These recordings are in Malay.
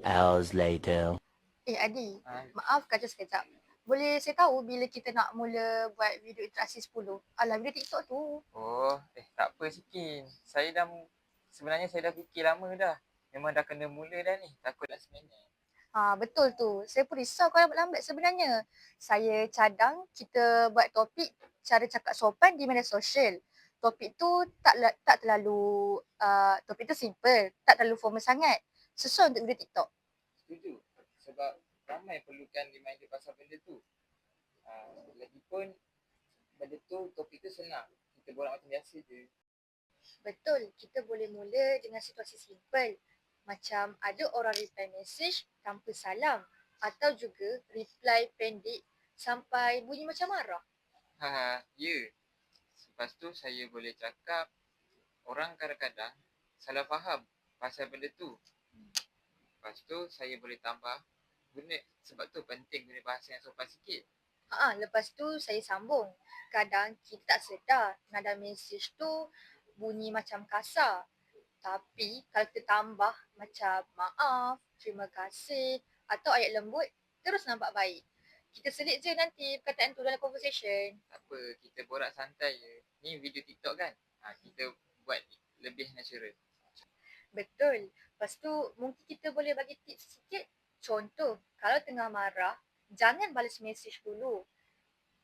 hours later. Adi, maaf kacau sekejap. Boleh saya tahu bila kita nak mula buat video interaksi 10? Alah, video TikTok tu. Oh, tak apa Sikin. Sebenarnya saya dah fikir lama dah. Memang dah kena mula dah ni. Takut last minute. Betul tu. Saya pun risau kalau lambat sebenarnya. Saya cadang kita buat topik cara cakap sopan di media sosial. Topik tu tak terlalu, topik tu simple, tak terlalu formal sangat. Sesuai untuk video TikTok. Setuju. Sebab ramai perlukan reminder pasal benda tu. Lagipun benda tu, topik tu senang. Kita borak macam biasa je. Betul, kita boleh mula dengan situasi simple. Macam ada orang reply message tanpa salam atau juga reply pendek sampai bunyi macam marah. Ya. Lepas tu saya boleh cakap orang kadang-kadang salah faham pasal benda tu. Lepas tu saya boleh tambah sebab tu penting guna bahasa yang sopan sikit. Lepas tu saya sambung. Kadang kita tak sedar nada message tu bunyi macam kasar. Tapi kalau kita tambah macam maaf, terima kasih atau ayat lembut, terus nampak baik. Kita selit je nanti perkataan tu dalam conversation. Tak apa, kita borak santai je. Ni video TikTok kan? Kita buat lebih natural. Betul. Lepas tu mungkin kita boleh bagi tips sikit. Contoh, kalau tengah marah, jangan balas message dulu.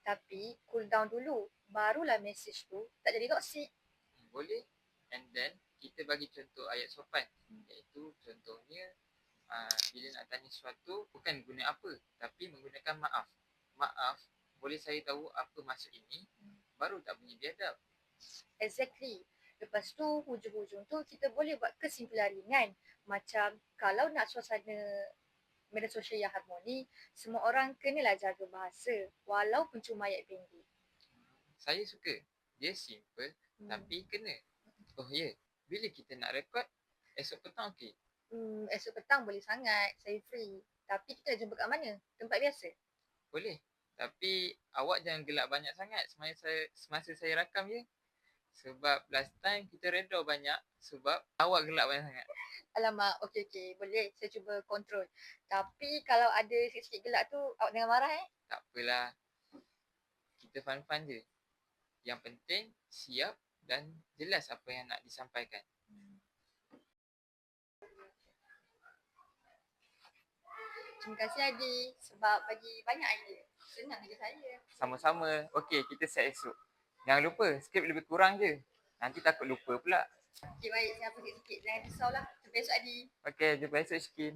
Tapi cool down dulu. Barulah message tu tak jadi toxic. Boleh. And then, kita bagi contoh ayat sopan. Iaitu contohnya, bila nak tanya sesuatu, bukan guna apa, tapi menggunakan maaf. Maaf, boleh saya tahu apa maksud ini, baru tak bunyi biadab. Exactly. Lepas tu, hujung-hujung tu kita boleh buat kesimpulan ringan. Macam kalau nak suasana media sosial yang harmoni, semua orang kenalah jaga bahasa walaupun cuma ayat pendek. Saya suka. Dia simple tapi kena. Oh ya, bila kita nak rekod, esok petang okey? Esok petang boleh sangat. Saya free. Tapi kita jumpa kat mana? Tempat biasa? Boleh. Tapi awak jangan gelak banyak sangat semasa saya rakam ya. Sebab last time kita reda banyak sebab awak gelak banyak sangat. Alamak, okey. Boleh. Saya cuba kontrol. Tapi kalau ada sikit-sikit gelak tu, awak jangan marah Tak apalah. Kita fun-fun je. Yang penting siap dan jelas apa yang nak disampaikan. Terima kasih Adi sebab bagi banyak idea. Senang kerja saya. Sama-sama. Okey, kita set esok. Jangan lupa, skrip lebih kurang je. Nanti takut lupa pula. Okey, baik. Saya hapus sikit-sikit. Jangan risaulah. Sampai esok Adi. Okey, jumpa esok Shikin.